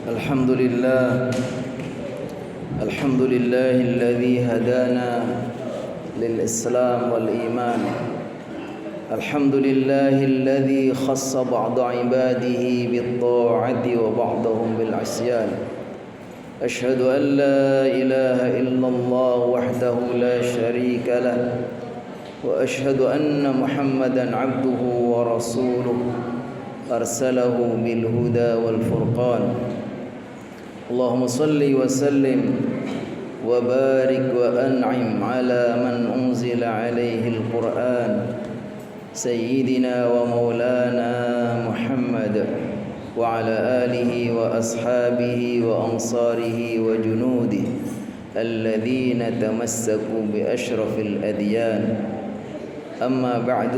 الحمد لله الحمد لله الذي هدانا للإسلام والإيمان. الحمد لله الذي خص بعض عباده بالطاعة وبعضهم بالعصيان. أشهد أن لا إله إلا الله وحده لا شريك له، وأشهد أن محمدا عبده ورسوله أرسله بالهدى والفرقان. اللهم صل وسلم وبارك وأنعم على من أنزل عليه القرآن، سيدنا ومولانا محمد وعلى آله وأصحابه وأنصاره وجنوده الذين تمسكوا بأشرف الأديان. أما بعد،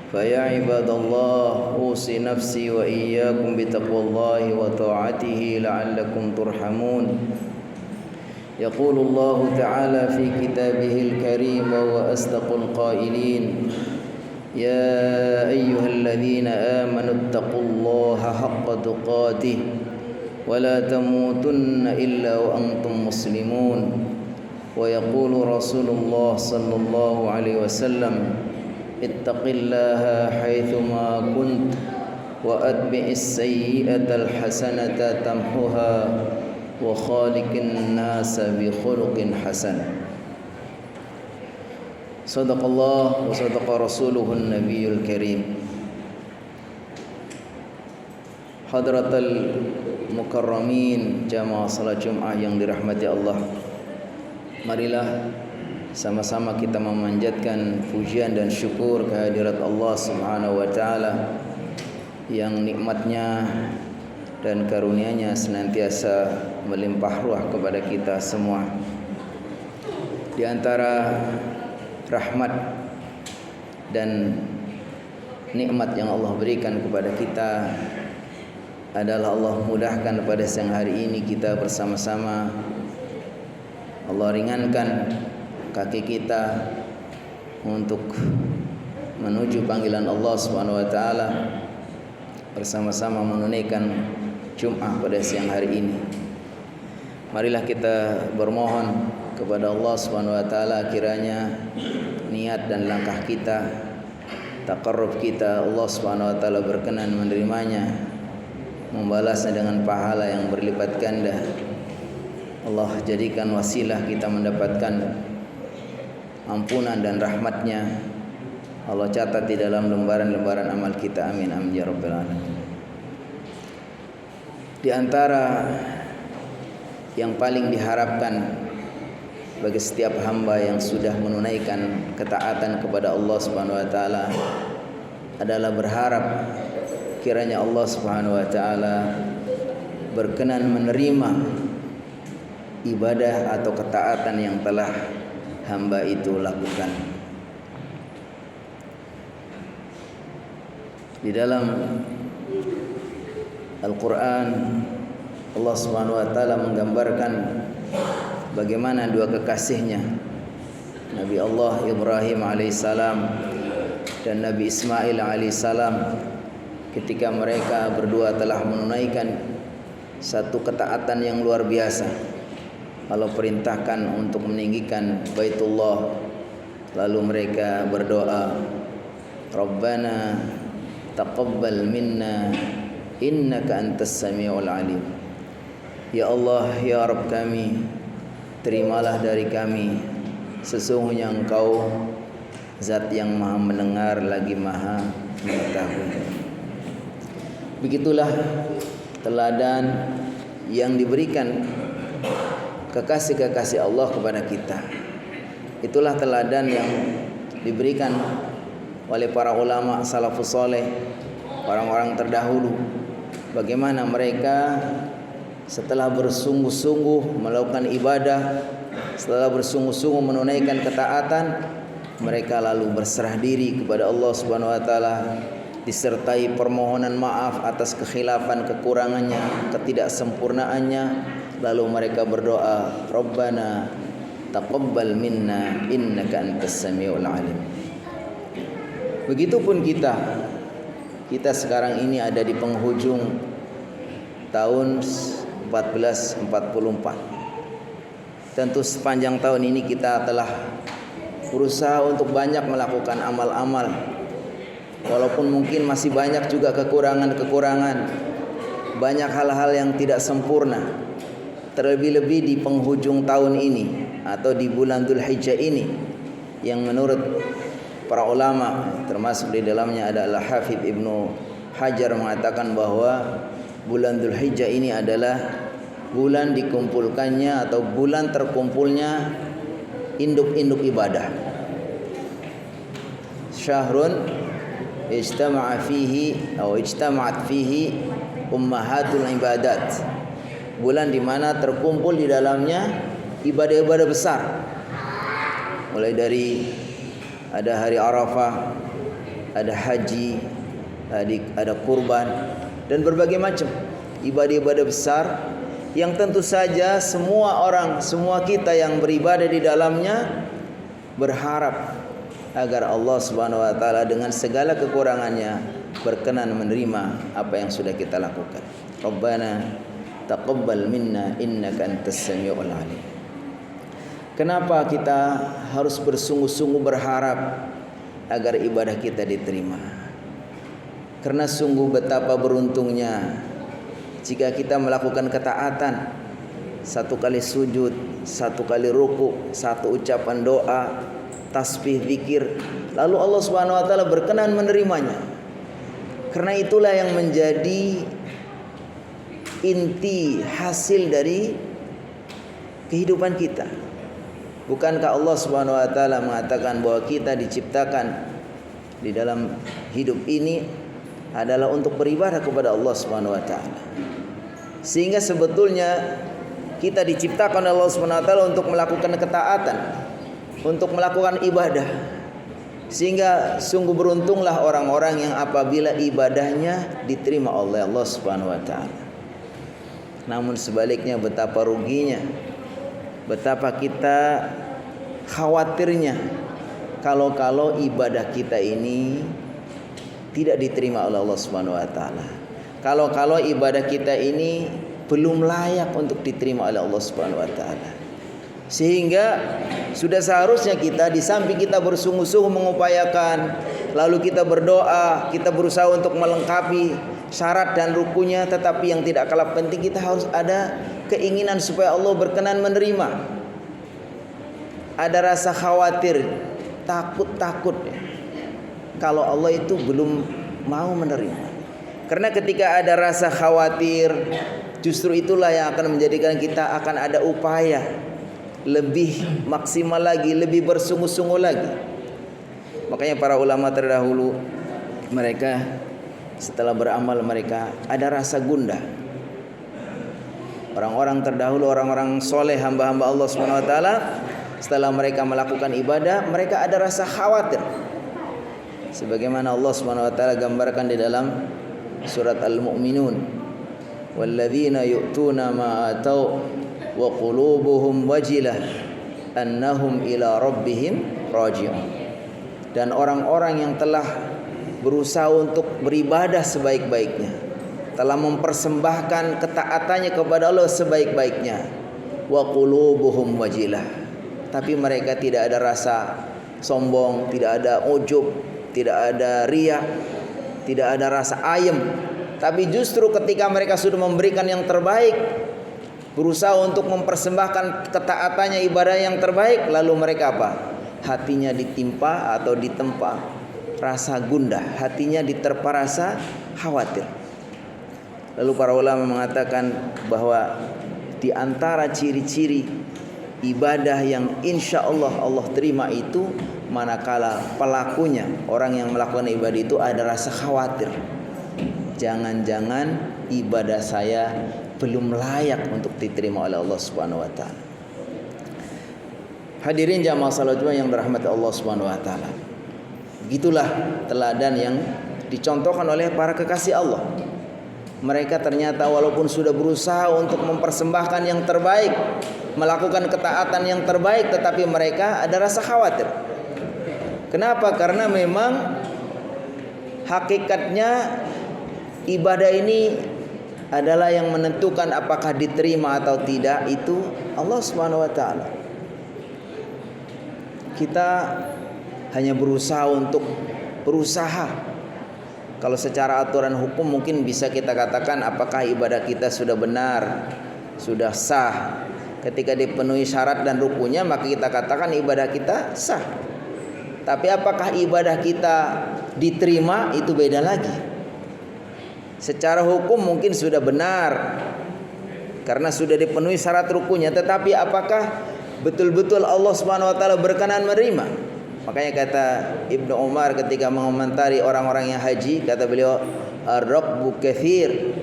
فيا عباد الله، أوصي نفسي وإياكم بتقوى الله وطاعته لعلكم ترحمون. يقول الله تعالى في كتابه الكريم وأصدق القائلين: يا أيها الذين آمنوا اتقوا الله حق تقاته ولا تموتن إلا وأنتم مسلمون. ويقول رسول الله صلى الله عليه وسلم: اتق الله حيثما كنت وأتبع السيئة الحسنة تمحها وخالق الناس بخلق حسن. صدق الله وصدق رسوله النبي الكريم. Hadratul mukarramin jamaah salat Jumat yang dirahmati Allah, marilah sama-sama kita memanjatkan pujian dan syukur kehadirat Allah Subhanahu wa taala yang nikmatnya dan karunia-Nya senantiasa melimpah ruah kepada kita semua. Di antara rahmat dan nikmat yang Allah berikan kepada kita adalah Allah mudahkan pada siang hari ini kita bersama-sama. Allah ringankan kaki kita untuk menuju panggilan Allah Subhanahu wa taala, bersama-sama menunaikan Jumat pada siang hari ini. Marilah kita bermohon kepada Allah Subhanahu wa taala kiranya niat dan langkah kita, taqarrub kita, Allah Subhanahu wa taala berkenan menerimanya, membalasnya dengan pahala yang berlipat ganda. Allah jadikan wasilah kita mendapatkan ampunan dan rahmatnya. Allah catat di dalam lembaran-lembaran amal kita. Amin amin ya rabbal alamin. Di antara yang paling diharapkan bagi setiap hamba yang sudah menunaikan ketaatan kepada Allah Subhanahu wa taala adalah berharap kiranya Allah Subhanahu wa taala berkenan menerima ibadah atau ketaatan yang telah hamba itu lakukan. Di dalam Al-Quran Allah Subhanahu wa taala menggambarkan bagaimana dua kekasihnya, Nabi Allah Ibrahim alaihissalam dan Nabi Ismail alaihissalam, ketika mereka berdua telah menunaikan satu ketaatan yang luar biasa. Allah perintahkan untuk meninggikan Baitullah, lalu mereka berdoa, Rabbana taqabbal minna innaka antas samiul alim. Ya Allah, ya Rabb kami, terimalah dari kami, sesungguhnya Engkau Zat yang Maha mendengar lagi Maha mengetahui. Begitulah teladan yang diberikan kekasih-kekasih Allah kepada kita. Itulah teladan yang diberikan oleh para ulama salafus saleh, orang-orang terdahulu. Bagaimana mereka setelah bersungguh-sungguh melakukan ibadah, setelah bersungguh-sungguh menunaikan ketaatan, mereka lalu berserah diri kepada Allah Subhanahu wa taala, disertai permohonan maaf atas kekhilafan, kekurangannya, ketidaksempurnaannya. Lalu mereka berdoa, Rabbana taqabbal minna innaka antas samiul alim. Begitupun kita sekarang ini ada di penghujung tahun 1444. Tentu sepanjang tahun ini kita telah berusaha untuk banyak melakukan amal-amal, walaupun mungkin masih banyak juga kekurangan-kekurangan, banyak hal-hal yang tidak sempurna. Terlebih-lebih di penghujung tahun ini atau di bulan Dzulhijjah ini, yang menurut para ulama, termasuk di dalamnya adalah Hafidz Ibnu Hajar, mengatakan bahwa bulan Dzulhijjah ini adalah bulan dikumpulkannya atau bulan terkumpulnya induk-induk ibadah. Syahrun ijtama'at fihi ummahatul ibadat. Bulan di mana terkumpul di dalamnya ibadah-ibadah besar. Mulai dari ada hari Arafah, ada haji, ada kurban, dan berbagai macam ibadah-ibadah besar yang tentu saja semua orang, semua kita yang beribadah di dalamnya berharap agar Allah Subhanahu wa taala dengan segala kekurangannya berkenan menerima apa yang sudah kita lakukan. Rabbana taqabbal minna innaka antas samiul alim. Kenapa kita harus bersungguh-sungguh berharap agar ibadah kita diterima? Karena sungguh betapa beruntungnya jika kita melakukan ketaatan, satu kali sujud, satu kali ruku, satu ucapan doa, tasbih, zikir, lalu Allah Subhanahu wa taala berkenan menerimanya. Karena itulah yang menjadi inti hasil dari kehidupan kita. Bukankah Allah Subhanahu wa taala mengatakan bahwa kita diciptakan di dalam hidup ini adalah untuk beribadah kepada Allah Subhanahu wa taala. Sehingga sebetulnya kita diciptakan oleh Allah Subhanahu wa taala untuk melakukan ketaatan, untuk melakukan ibadah. Sehingga sungguh beruntunglah orang-orang yang apabila ibadahnya diterima oleh Allah Subhanahu wa taala. Namun sebaliknya betapa ruginya, betapa kita khawatirnya kalau ibadah kita ini tidak diterima oleh Allah Subhanahu wa taala. Kalau ibadah kita ini belum layak untuk diterima oleh Allah Subhanahu wa taala. Sehingga sudah seharusnya kita di samping kita bersungguh-sungguh mengupayakan, lalu kita berdoa, kita berusaha untuk melengkapi syarat dan rukunya, tetapi yang tidak kalah penting kita harus ada keinginan supaya Allah berkenan menerima. Ada rasa khawatir, takut kalau Allah itu belum mau menerima. Karena ketika ada rasa khawatir, justru itulah yang akan menjadikan kita akan ada upaya lebih maksimal lagi, lebih bersungguh-sungguh lagi. Makanya para ulama terdahulu, mereka setelah beramal mereka ada rasa gundah. Orang-orang terdahulu, orang-orang soleh, hamba-hamba Allah Subhanahu wa taala, setelah mereka melakukan ibadah, mereka ada rasa khawatir. Sebagaimana Allah Subhanahu wa taala gambarkan di dalam surat Al-Mu'minun, walladzina yu'tuna ma atau wa qulubuhum wajilah annahum ila rabbihim raji'un. Dan orang-orang yang telah berusaha untuk beribadah sebaik-baiknya, telah mempersembahkan ketaatannya kepada Allah sebaik-baiknya, wa qulubuhum wajilah, tapi mereka tidak ada rasa sombong, tidak ada ujub, tidak ada riya, tidak ada rasa ayem. Tapi justru ketika mereka sudah memberikan yang terbaik, berusaha untuk mempersembahkan ketaatannya, ibadah yang terbaik, lalu mereka apa? Hatinya ditimpa atau ditempa rasa gundah, hatinya diterpa rasa khawatir. Lalu para ulama mengatakan bahwa di antara ciri-ciri ibadah yang insya Allah Allah terima itu manakala pelakunya, orang yang melakukan ibadah itu ada rasa khawatir, jangan-jangan ibadah saya belum layak untuk diterima oleh Allah Subhanahu wa taala. Hadirin jamaah salat Jumat yang dirahmati Allah Subhanahu wa taala. Begitulah teladan yang dicontohkan oleh para kekasih Allah. Mereka ternyata walaupun sudah berusaha untuk mempersembahkan yang terbaik, melakukan ketaatan yang terbaik, tetapi mereka ada rasa khawatir. Kenapa? Karena memang hakikatnya ibadah ini adalah yang menentukan apakah diterima atau tidak itu Allah Subhanahu wa taala. Kita hanya berusaha. Kalau secara aturan hukum mungkin bisa kita katakan apakah ibadah kita sudah benar, sudah sah. Ketika dipenuhi syarat dan rukunnya maka kita katakan ibadah kita sah. Tapi apakah ibadah kita diterima itu beda lagi. Secara hukum mungkin sudah benar karena sudah dipenuhi syarat rukunnya, tetapi apakah betul-betul Allah Subhanahu wa taala berkenan menerima? Makanya kata Ibnu Umar ketika mengomentari orang-orang yang haji, kata beliau, ar-raqbu katsir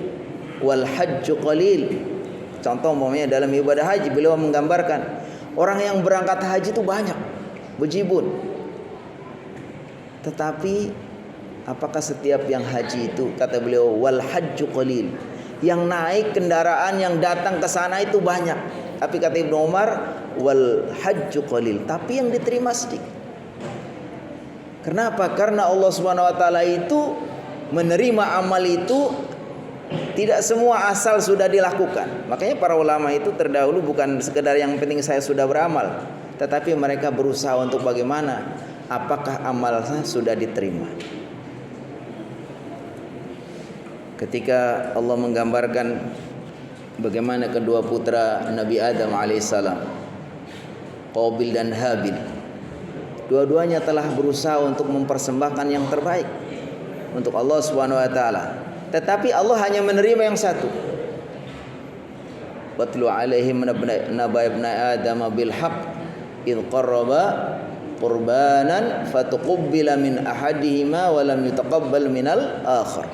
wal hajju qalil. Contoh umpamanya dalam ibadah haji, beliau menggambarkan orang yang berangkat haji itu banyak, bejibun. Tetapi apakah setiap yang haji itu, kata beliau, wal hajju qalil, yang naik kendaraan yang datang ke sana itu banyak. Tapi kata Ibnu Umar, wal hajju qalil, tapi yang diterima sedikit. Kenapa? Karena Allah Subhanahu wa taala itu menerima amal itu tidak semua asal sudah dilakukan. Makanya para ulama itu terdahulu bukan sekedar yang penting saya sudah beramal, tetapi mereka berusaha untuk bagaimana apakah amalnya sudah diterima. Ketika Allah menggambarkan bagaimana kedua putra Nabi Adam alaihissalam, Qabil dan Habil, dua-duanya telah berusaha untuk mempersembahkan yang terbaik untuk Allah Subhanahu wa taala. Tetapi Allah hanya menerima yang satu. Watlu alaihim naba ibn Adam bil haqq id qarraba qurbanan fatuqabbala min ahadihima wa lam yutaqabbal minal akhar.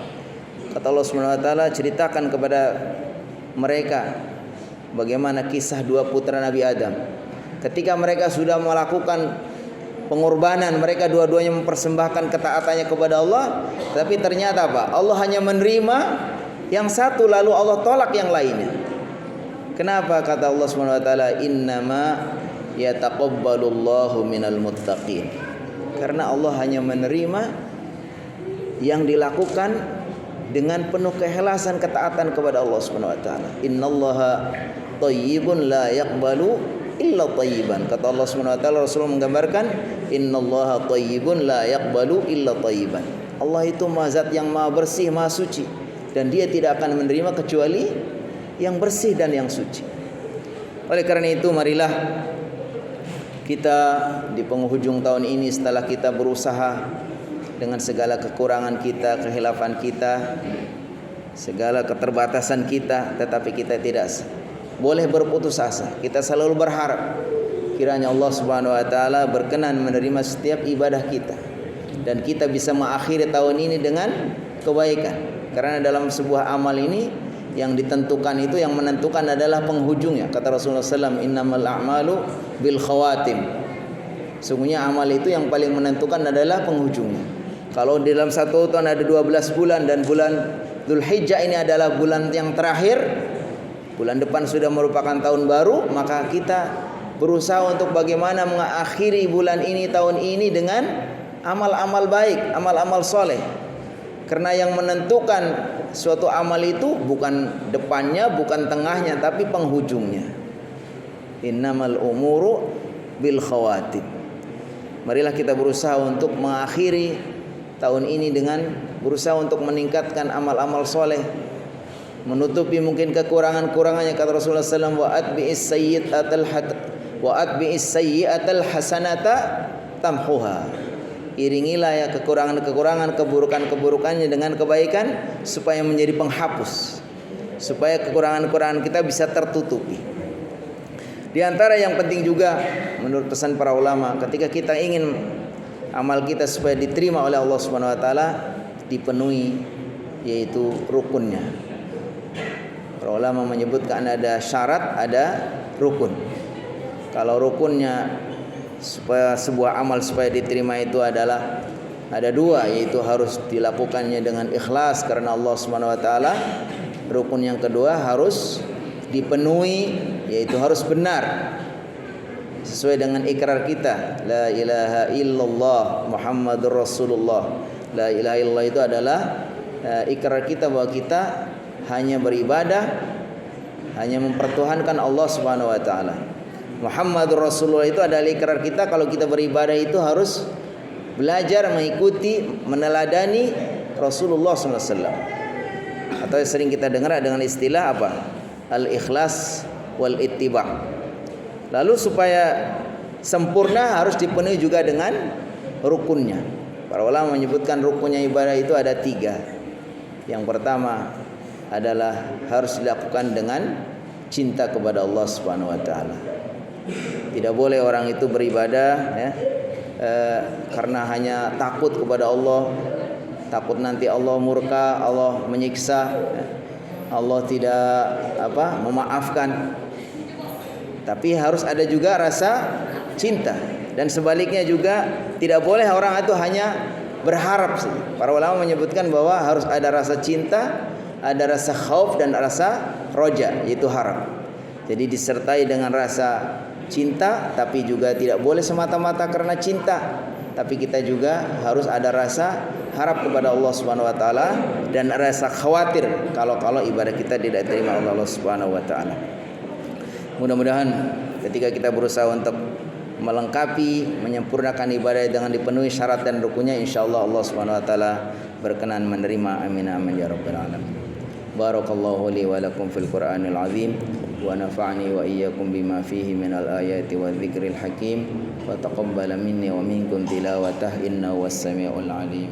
Kata Allah Subhanahu wa taala, ceritakan kepada mereka bagaimana kisah dua putra Nabi Adam. Ketika mereka sudah melakukan pengorbanan, mereka dua-duanya mempersembahkan ketaatannya kepada Allah, tapi ternyata apa? Allah hanya menerima yang satu lalu Allah tolak yang lainnya. Kenapa? Kata Allah Subhanahu wa taala, innama yataqabbalullahu minal muttaqin. Karena Allah hanya menerima yang dilakukan dengan penuh keikhlasan ketaatan kepada Allah Subhanahu wa taala. Innallaha thayyibun la yaqbalu illa thayyiban. Kata Allah Subhanahu wa taala, Rasulullah menggambarkan innallaha thayyibun la yaqbalu illa thayyiban. Allah itu zat yang maha bersih, maha suci, dan dia tidak akan menerima kecuali yang bersih dan yang suci. Oleh karena itu marilah kita di penghujung tahun ini, setelah kita berusaha dengan segala kekurangan kita, kehilafan kita, segala keterbatasan kita, tetapi kita tidak boleh berputus asa. Kita selalu berharap kiranya Allah Subhanahu wa taala berkenan menerima setiap ibadah kita dan kita bisa mengakhiri tahun ini dengan kebaikan. Karena dalam sebuah amal ini yang ditentukan itu, yang menentukan adalah penghujungnya. Kata Rasulullah SAW, innamal a'malu bil khawatim. Sungguhnya amal itu yang paling menentukan adalah penghujungnya. Kalau di dalam satu tahun ada 12 bulan dan bulan Dzulhijjah ini adalah bulan yang terakhir, bulan depan sudah merupakan tahun baru, maka kita berusaha untuk bagaimana mengakhiri bulan ini, tahun ini dengan amal-amal baik, amal-amal soleh. Karena yang menentukan suatu amal itu bukan depannya, bukan tengahnya, tapi penghujungnya. Innamal umuru bil khawatim. Marilah kita berusaha untuk mengakhiri tahun ini dengan berusaha untuk meningkatkan amal-amal soleh, menutupi mungkin kekurangan-kurangannya. Kata Rasulullah SAW, wa atbi'is sayyi'atal hasanata tamhuha. Iringilah ya kekurangan-kekurangan, keburukan-keburukannya dengan kebaikan supaya menjadi penghapus, supaya kekurangan-kekurangan kita bisa tertutupi. Di antara yang penting juga menurut pesan para ulama, ketika kita ingin amal kita supaya diterima oleh Allah Subhanahu wa taala, dipenuhi yaitu rukunnya. Para ulama menyebutkan ada syarat, ada rukun. Kalau rukunnya supaya sebuah amal supaya diterima itu adalah ada dua, yaitu harus dilakukannya dengan ikhlas karena Allah Subhanahu wa taala. Rukun yang kedua harus dipenuhi, yaitu harus benar sesuai dengan ikrar kita, la ilaha illallah Muhammadur Rasulullah. La ilaha illallah itu adalah ikrar kita bahwa kita hanya beribadah, hanya mempertuhankan Allah Subhanahu wa taala. Muhammadur Rasulullah itu adalah ikrar kita kalau kita beribadah itu harus belajar mengikuti, meneladani Rasulullah SAW. Atau sering kita dengar dengan istilah apa? Al-ikhlas wal ittiba'. Lalu supaya sempurna harus dipenuhi juga dengan rukunnya. Para ulama menyebutkan rukunnya ibadah itu ada 3. Yang pertama adalah harus dilakukan dengan cinta kepada Allah Subhanahu wa taala. Tidak boleh orang itu beribadah ya, karena hanya takut kepada Allah, takut nanti Allah murka, Allah menyiksa, ya, Allah tidak memaafkan. Tapi harus ada juga rasa cinta. Dan sebaliknya juga tidak boleh orang itu hanya berharap. Para ulama menyebutkan bahwa harus ada rasa cinta, ada rasa khauf dan rasa roja, yaitu harap. Jadi disertai dengan rasa cinta, tapi juga tidak boleh semata-mata karena cinta, tapi kita juga harus ada rasa harap kepada Allah Subhanahu wa taala dan rasa khawatir kalau ibadah kita tidak diterima oleh Allah Subhanahu wa taala. Mudah-mudahan ketika kita berusaha untuk melengkapi, menyempurnakan ibadah dengan dipenuhi syarat dan rukunnya, insyaallah Allah Subhanahu wa taala berkenan menerima. Amin amin ya rabbal alamin. Barakallahu li wa lakum fil Qur'anil azim wa nafa'ani wa iyyakum bima fihi minal ayati wa dzikril hakim wa taqabbala minni wa minkum tilawatah innahu was samiul alim.